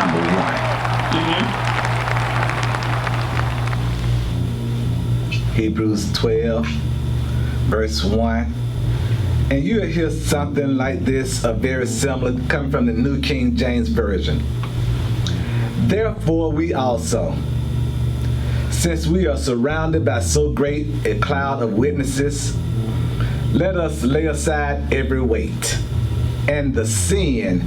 number 1. Hebrews 12, verse 1. And you'll hear something like this, very similar, coming from the New King James Version. Therefore we also, since we are surrounded by so great a cloud of witnesses, let us lay aside every weight and the sin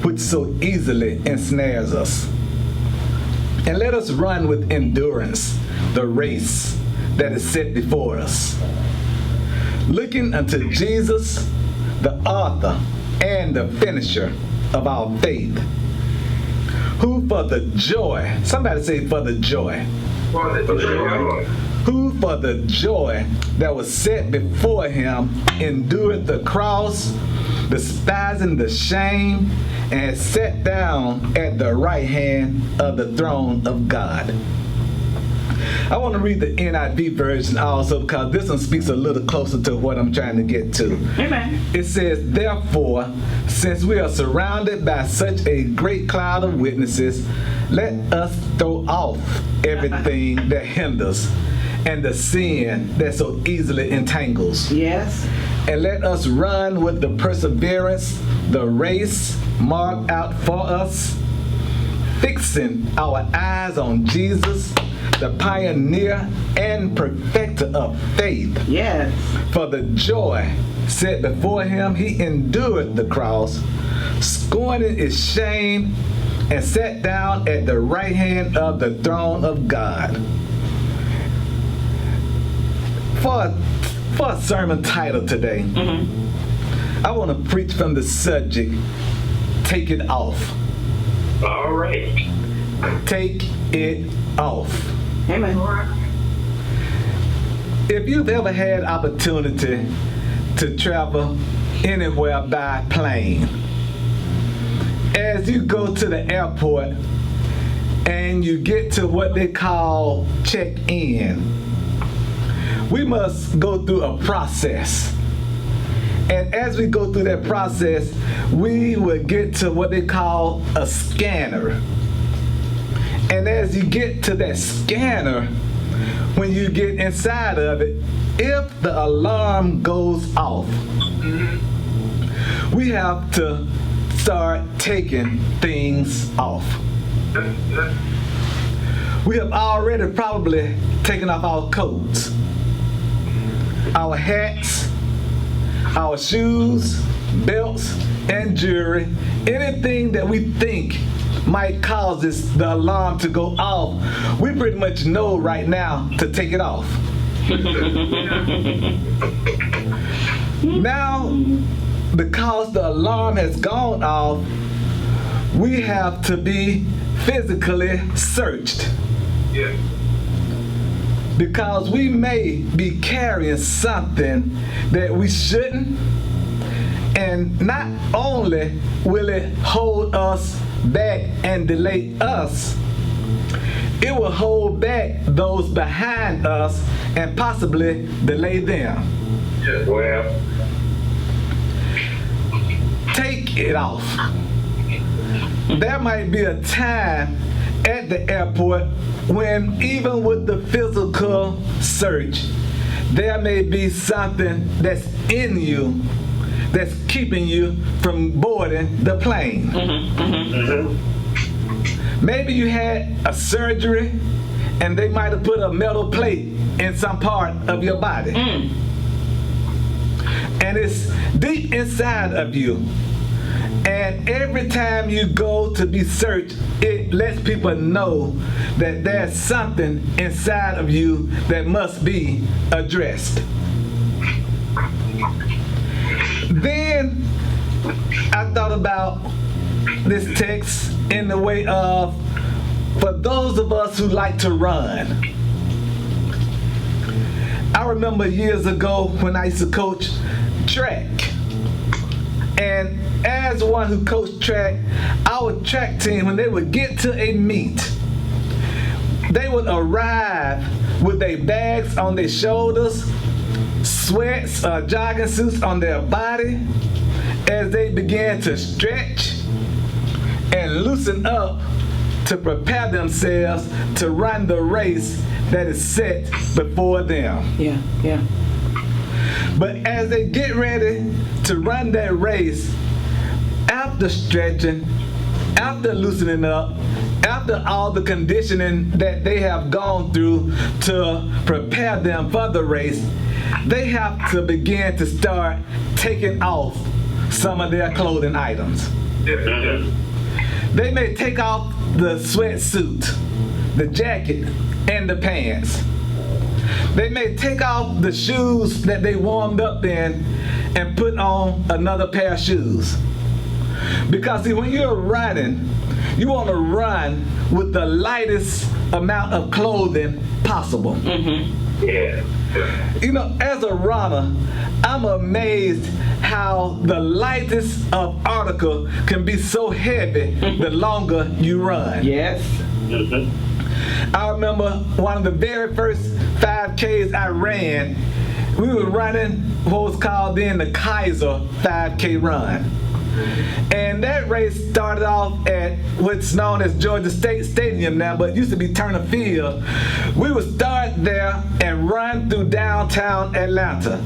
which so easily ensnares us. And let us run with endurance the race that is set before us, looking unto Jesus, the author and the finisher of our faith, who for the joy, somebody say for the joy, who for the joy that was set before him endured the cross, despising the shame, and sat down at the right hand of the throne of God. I want to read the NIV version also because this one speaks a little closer to what I'm trying to get to. Amen. It says, therefore, since we are surrounded by such a great cloud of witnesses, let us throw off everything that hinders and the sin that so easily entangles. Yes. And let us run with the perseverance the race marked out for us, fixing our eyes on Jesus, the pioneer and perfecter of faith. Yes. For the joy set before him, he endured the cross, scorning its shame, and sat down at the right hand of the throne of God. For a sermon title today, I want to preach from the subject, take it off. All right. Take it off. Amen. If you've ever had opportunity to travel anywhere by plane, as you go to the airport and you get to what they call check-in, we must go through a process. And as we go through that process, we will get to what they call a scanner. And as you get to that scanner, when you get inside of it, if the alarm goes off, we have to start taking things off. We have already probably taken off our coats, our hats, our shoes, belts, and jewelry, anything that we think might cause the alarm to go off, we pretty much know right now to take it off. Now, because the alarm has gone off, we have to be physically searched. Yeah. Because we may be carrying something that we shouldn't, and not only will it hold us back and delay us, it will hold back those behind us and possibly delay them. Yeah. Well. Take it off. There might be a time at the airport when even with the physical search, there may be something that's in you that's keeping you from boarding the plane. Maybe you had a surgery and they might have put a metal plate in some part of your body. And it's deep inside of you. And every time you go to be searched, it lets people know that there's something inside of you that must be addressed. Then I thought about this text in the way of, for those of us who like to run. I remember years ago when I used to coach track. And as one who coached track, our track team, when they would get to a meet, they would arrive with their bags on their shoulders, sweats, jogging suits on their body, as they began to stretch and loosen up to prepare themselves to run the race that is set before them. Yeah, yeah. But as they get ready to run that race, after stretching, after loosening up, after all the conditioning that they have gone through to prepare them for the race, they have to begin to start taking off some of their clothing items. They may take off the sweatsuit, the jacket, and the pants. They may take off the shoes that they warmed up in and put on another pair of shoes. Because see, when you're running, you want to run with the lightest amount of clothing possible. Yeah. You know, as a runner, I'm amazed how the lightest of article can be so heavy the longer you run. Yes. I remember one of the very first 5Ks I ran, we were running what was called then the Kaiser 5K run. And that race started off at what's known as Georgia State Stadium now, but it used to be Turner Field. We would start there and run through downtown Atlanta.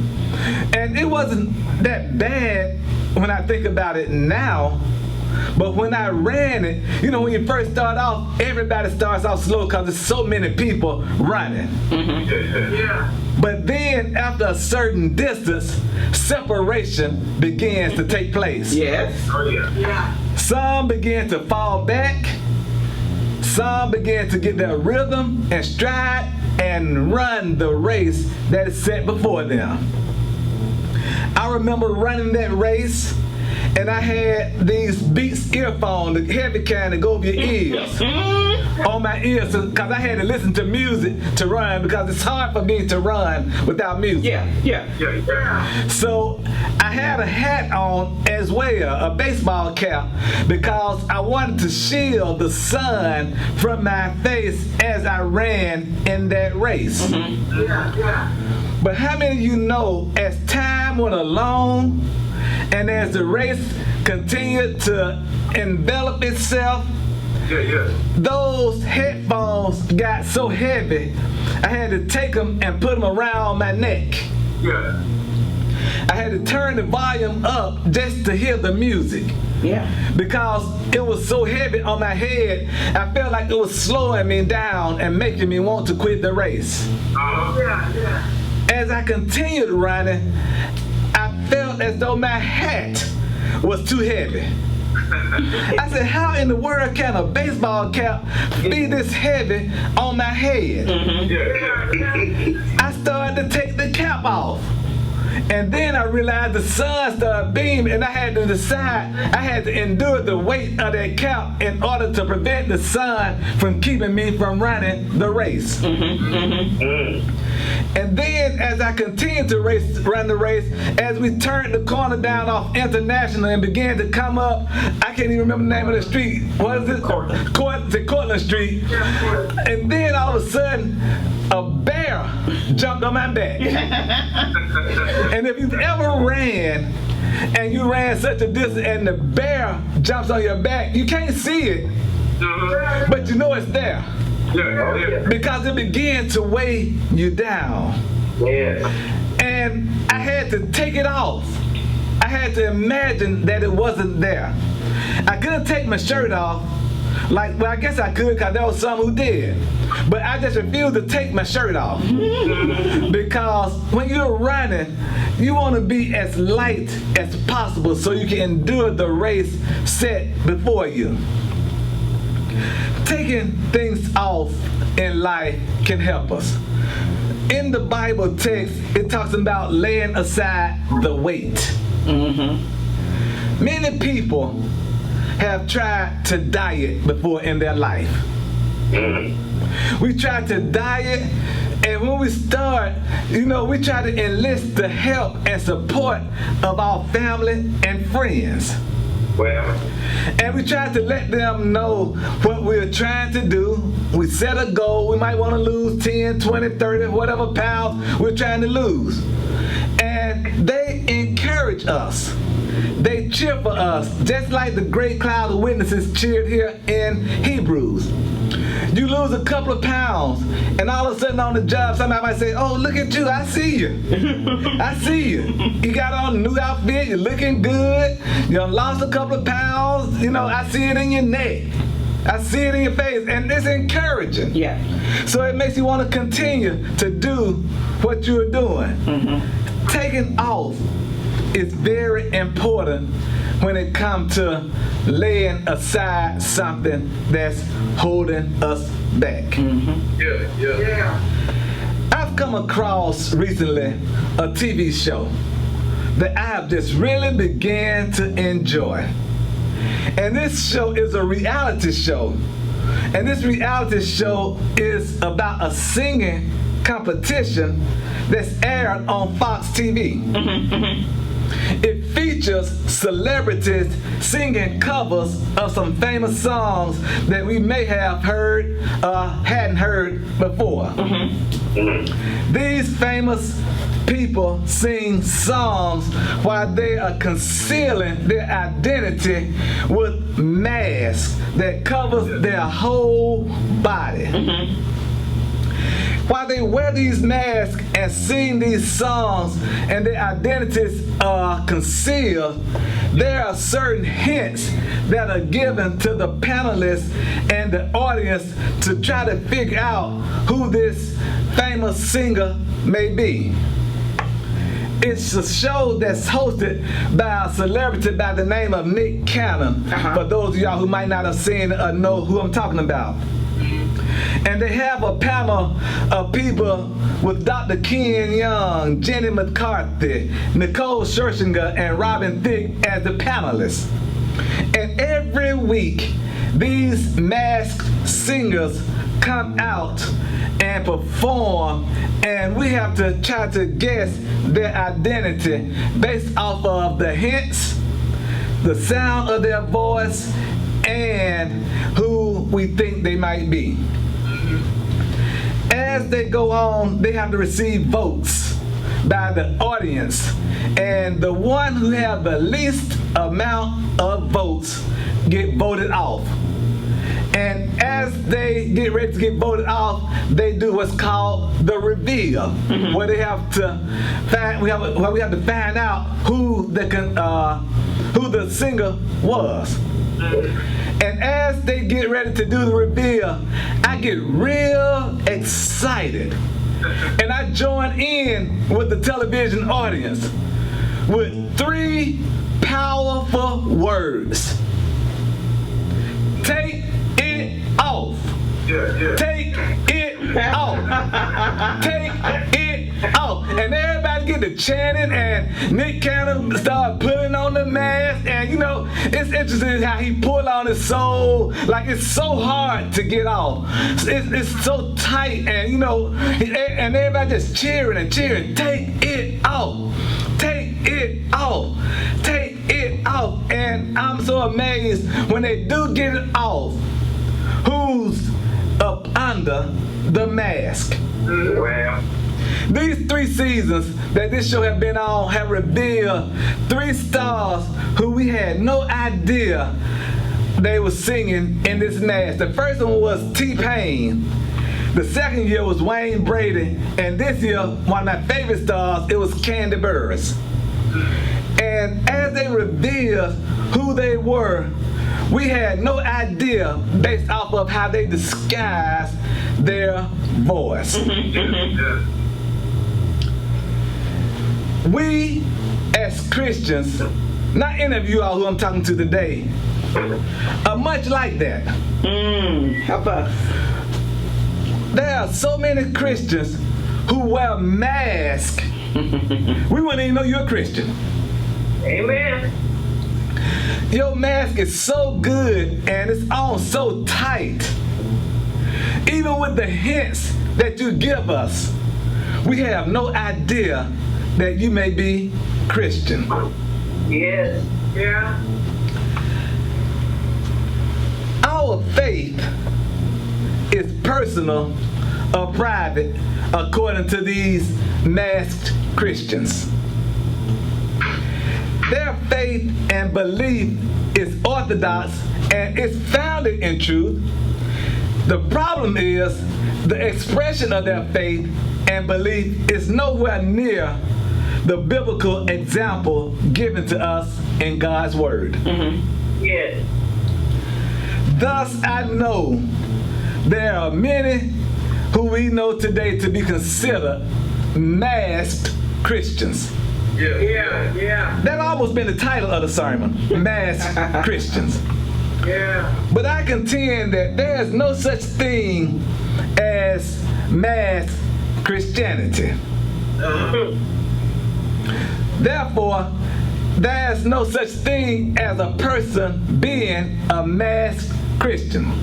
And it wasn't that bad when I think about it now. But when I ran it, you know, when you first start off, everybody starts off slow because there's so many people running. Yeah. But then after a certain distance, separation begins to take place. Yes. Oh, yeah. Some begin to fall back. Some begin to get their rhythm and stride and run the race that is set before them. I remember running that race, and I had these Beats earphones, the heavy kind that go over your ears, on my ears, because I had to listen to music to run, because it's hard for me to run without music. Yeah. So I had a hat on as well, a baseball cap, because I wanted to shield the sun from my face as I ran in that race. But how many of you know, as time went along and as the race continued to envelop itself, those headphones got so heavy, I had to take them and put them around my neck. I had to turn the volume up just to hear the music. Because it was so heavy on my head, I felt like it was slowing me down and making me want to quit the race. As I continued running, I felt as though my hat was too heavy. I said, how in the world can a baseball cap be this heavy on my head? I started to take the cap off. And then I realized the sun started beaming, and I had to decide I had to endure the weight of that cap in order to prevent the sun from keeping me from running the race. And then as I continued to run the race, as we turned the corner down off International and began to come up, I can't even remember the name of the street. What is it? Cortlandt Street. And then all of a sudden, a bear jumped on my back. And if you've ever ran, and you ran such a distance and the bear jumps on your back, you can't see it, but you know it's there. Because it began to weigh you down. And I had to take it off. I had to imagine that it wasn't there. I couldn't take my shirt off. Well, I guess I could, because there was some who did. But I just refused to take my shirt off. Because when you're running, you want to be as light as possible so you can endure the race set before you. Taking things off in life can help us. In the Bible text, it talks about laying aside the weight. Many people have tried to diet before in their life. We try to diet, and when we start, we try to enlist the help and support of our family and friends. And we try to let them know what we're trying to do. We set a goal. We might want to lose 10, 20, 30, whatever pounds we're trying to lose. And they encourage us. They cheer for us, just like the great cloud of witnesses cheered here in Hebrews. You lose a couple of pounds, and all of a sudden on the job, somebody might say, "Oh, look at you, I see you. I see you. You got on a new outfit, you're looking good, you done lost a couple of pounds, you know, I see it in your neck. I see it in your face," and it's encouraging. Yeah. So it makes you want to continue to do what you're doing. Taking off is very important when it comes to laying aside something that's holding us back. Yeah. I've come across recently a TV show that I have just really began to enjoy. And this show is a reality show. And this reality show is about a singing competition that's aired on Fox TV. It features celebrities singing covers of some famous songs that we may have heard or hadn't heard before. These famous people sing songs while they are concealing their identity with masks that covers their whole body. While they wear these masks and sing these songs and their identities are concealed, there are certain hints that are given to the panelists and the audience to try to figure out who this famous singer may be. It's a show that's hosted by a celebrity by the name of Nick Cannon, for those of y'all who might not have seen or know who I'm talking about. And they have a panel of people with Dr. Ken Young, Jenny McCarthy, Nicole Scherzinger, and Robin Thicke as the panelists. And every week, these masked singers come out and perform, and we have to try to guess their identity based off of the hints, the sound of their voice, and who we think they might be. As they go on, they have to receive votes by the audience, and the one who has the least amount of votes get voted off. And as they get ready to get voted off, they do what's called the reveal, where they have to find we have to find out who the singer was. And as they get ready to do the reveal, I get real excited. And I join in with the television audience with 3 powerful words. Take it off. Take it off. Take it off. And everybody get to chanting, and Nick Cannon started putting on the mask, and you know, it's interesting how he pulled on his soul. Like, it's so hard to get off. It's so tight, and you know, and everybody just cheering and cheering. Take it off. Take it off. Take it off. And I'm so amazed when they do get it off, who's up under the mask. Well, These 3 seasons that this show has been on have revealed 3 stars who we had no idea they were singing in this mask. The first one was T-Pain. The second year was Wayne Brady. And this year, one of my favorite stars, it was Candy Burris. And as they revealed who they were, we had no idea based off of how they disguised their voice. We, as Christians, not any of you all who I'm talking to today, are much like that. Help us. There are so many Christians who wear masks. We wouldn't even know you're a Christian. amen. Your mask is so good and it's on so tight. Even with the hints that you give us, we have no idea that you may be Christian. Yes. Yeah. Our faith is personal or private according to these masked Christians. Their faith and belief is orthodox and is founded in truth. The problem is the expression of their faith and belief is nowhere near the biblical example given to us in God's Word. Yes. Thus I know there are many who we know today to be considered masked Christians. Yeah. That almost been the title of the sermon, masked Christians. Yeah. But I contend that there is no such thing as masked Christianity. Therefore, there is no such thing as a person being a masked Christian.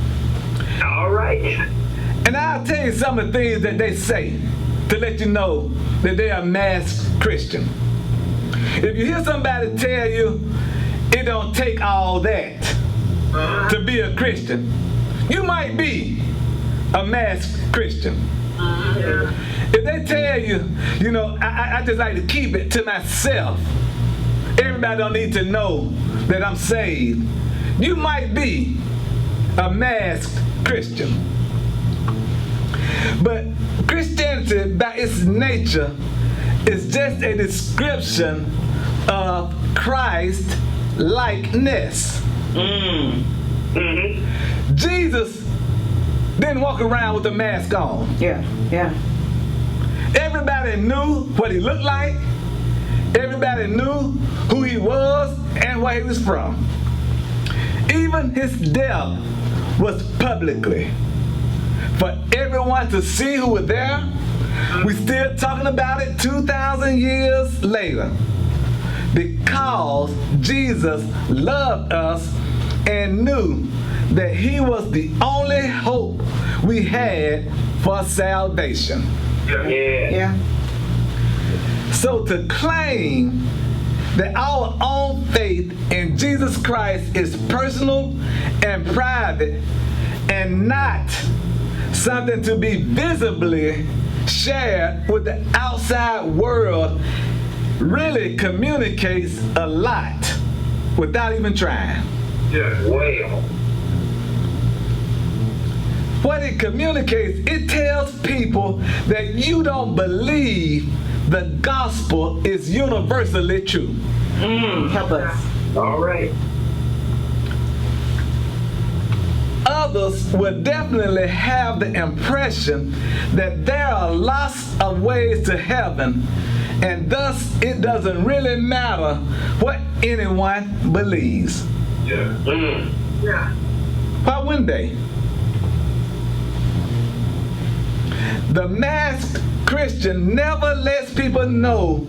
All right. And I'll tell you some of the things that they say to let you know that they are masked Christian. If you hear somebody tell you it don't take all that to be a Christian, you might be a masked Christian. If they tell you, you know, I just like to keep it to myself, everybody don't need to know that I'm saved, you might be a masked Christian. But Christianity, by its nature, is just a description of Christ likeness. Jesus didn't walk around with a mask on. Yeah. Everybody knew what he looked like. Everybody knew who he was and where he was from. Even his death was publicly for everyone to see who was there. We're still talking about it 2,000 years later because Jesus loved us and knew that he was the only hope we had for salvation. Yeah. So to claim that our own faith in Jesus Christ is personal and private and not something to be visibly shared with the outside world really communicates a lot without even trying. Well. What it communicates, it tells people that you don't believe the gospel is universally true. Help us. All right. Others will definitely have the impression that there are lots of ways to heaven, and thus it doesn't really matter what anyone believes. But one day, the masked Christian never lets people know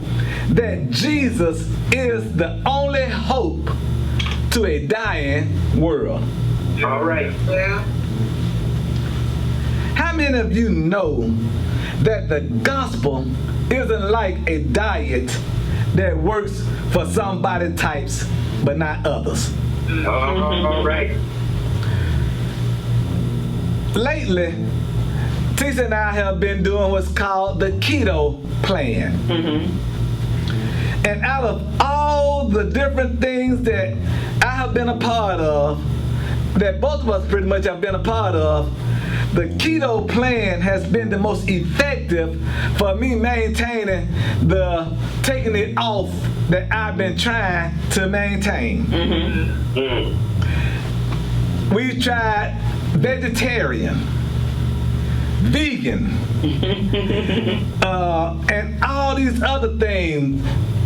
that Jesus is the only hope to a dying world. All right. Yeah. How many of you know that the gospel isn't like a diet that works for some body types but not others? All right. Lately, Tisha and I have been doing what's called the keto plan. And out of all the different things that I have been a part of, that both of us pretty much have been a part of, the keto plan has been the most effective for me maintaining the taking it off that I've been trying to maintain. We've tried vegetarian, vegan, and all these other things,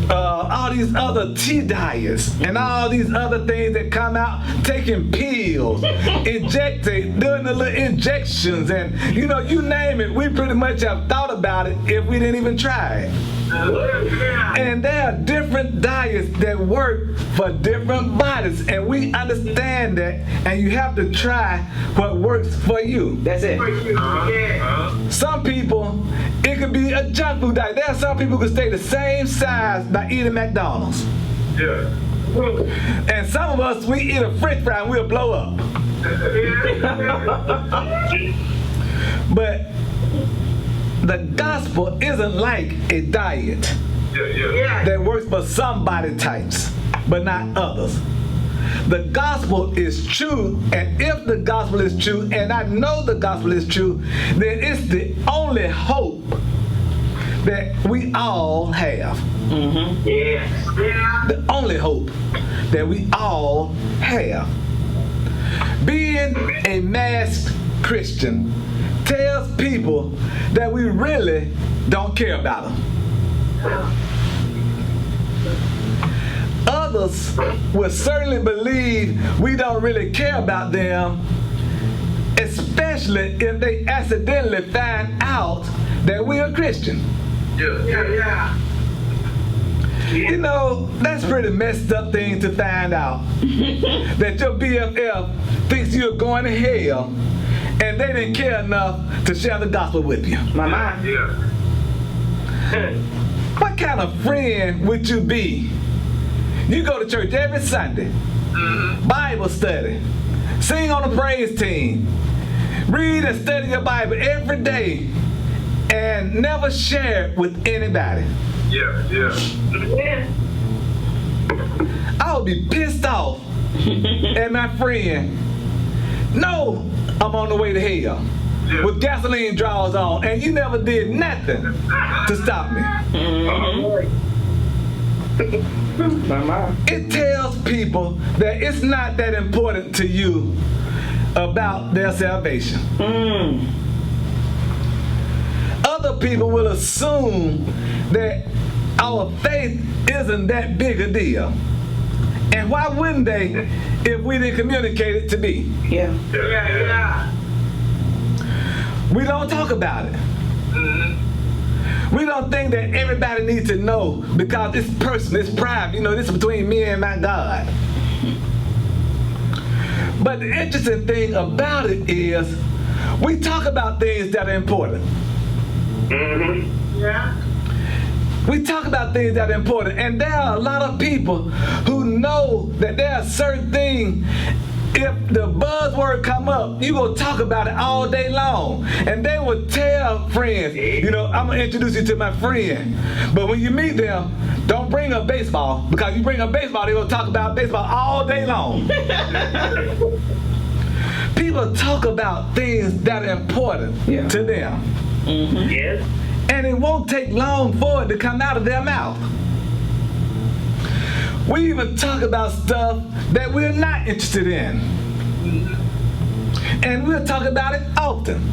all these other tea diets, and all these other things that come out, taking pills, injecting, doing the little injections, and you know, you name it, we pretty much have thought about it if we didn't even try it. And there are different diets that work for different bodies, and we understand that, and you have to try what works for you. That's it. Some people, it could be a junk food diet. There are some people who can stay the same size by eating McDonald's. And some of us, we eat a French fry and we'll blow up. But the gospel isn't like a diet that works for some body types. but not others. The gospel is true, and if the gospel is true, and I know the gospel is true, then it's the only hope that we all have. Mm-hmm. Yeah. The only hope that we all have. Being a masked Christian tells people that we really don't care about them. Others will certainly believe we don't really care about them, especially if they accidentally find out that we're a Christian. Yeah. You know, that's a pretty messed up thing to find out. That your BFF thinks you're going to hell and they didn't care enough to share the gospel with you. Mama. Yeah. What kind of friend would you be? You go to church every Sunday, Bible study, sing on the praise team, read and study your Bible every day, and never share it with anybody. Yeah. I would be pissed off at my friend. No, I'm on the way to hell with gasoline drawers on, and you never did nothing to stop me. Mama. It tells people that it's not that important to you about their salvation. Other people will assume that our faith isn't that big a deal. And why wouldn't they if we didn't communicate it to be? Yeah. We don't talk about it. We don't think that everybody needs to know because it's personal, it's private. You know, this is between me and my God. But the interesting thing about it is we talk about things that are important. We talk about things that are important, and there are a lot of people who know that there are certain things. If the buzzword come up, you gonna talk about it all day long, and they will tell friends, you know, I'm gonna introduce you to my friend, but when you meet them, don't bring up baseball, because you bring up baseball, they gonna talk about baseball all day long. People talk about things that are important to them. Yes. And it won't take long for it to come out of their mouth. We even talk about stuff that we're not interested in. And we'll talk about it often.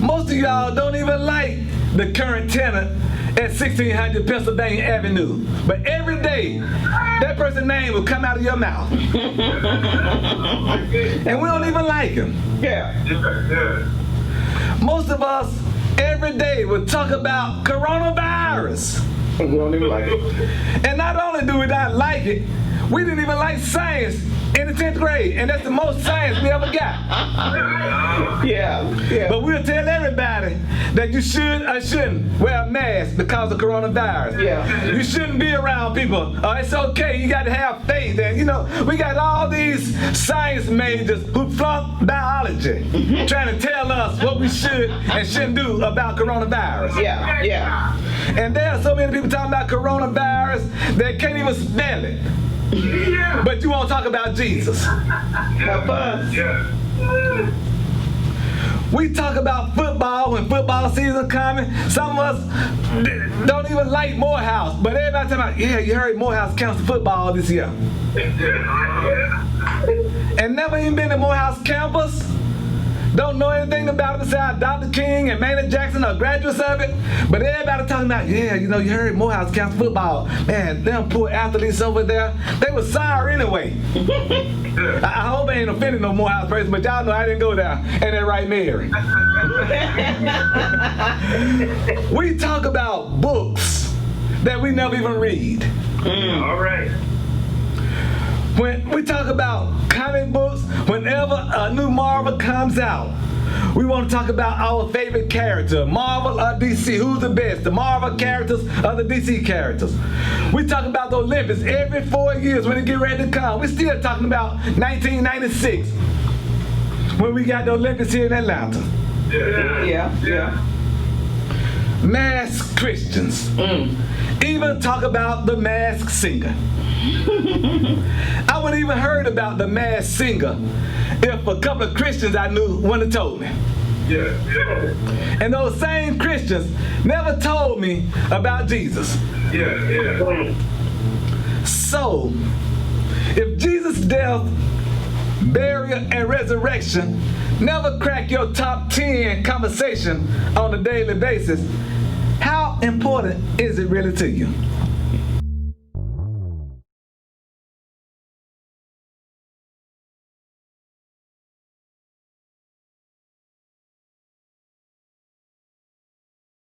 Most of y'all don't even like the current tenant at 1600 Pennsylvania Avenue. But every day, that person's name will come out of your mouth. And we don't even like him. Yeah. Most of us every day will talk about coronavirus. We don't even like it. And not only do we not like it, we didn't even like science in the 10th grade. And that's the most science we ever got. Yeah. But we'll tell everybody that you should or shouldn't wear a mask because of coronavirus. Yeah. You shouldn't be around people. It's okay, you got to have faith. And you know, we got all these science majors who flunked biology trying to tell us what we should and shouldn't do about coronavirus. Yeah. And there are so many people talking about coronavirus that can't even spell it. But you won't talk about Jesus. Help us. We talk about football when football season coming. Some of us don't even like Morehouse, but everybody talking about, yeah, you heard Morehouse cancel football this year. And never even been to Morehouse campus. Don't know anything about it besides Dr. King and Maynard Jackson or graduates of it. But everybody talking about, yeah, you know, you heard Morehouse cancel football. Man, them poor athletes over there, they were sorry anyway. I hope I ain't offending no Morehouse person, but y'all know I didn't go there. Ain't that right, Mary? We talk about books that we never even read. All right. When we talk about comic books, whenever a new Marvel comes out, we want to talk about our favorite character, Marvel or DC. Who's the best, the Marvel characters or the DC characters? We talk about the Olympics every 4 years when it get ready to come. We're still talking about 1996 when we got the Olympics here in Atlanta. Yeah. mass Christians. Even talk about the masked singer. I wouldn't even heard about the masked singer if a couple of Christians I knew wouldn't have told me. Yeah. And those same Christians never told me about Jesus. Yeah. So, if Jesus' death, burial, and resurrection never crack your top 10 conversation on a daily basis, how important is it really to you?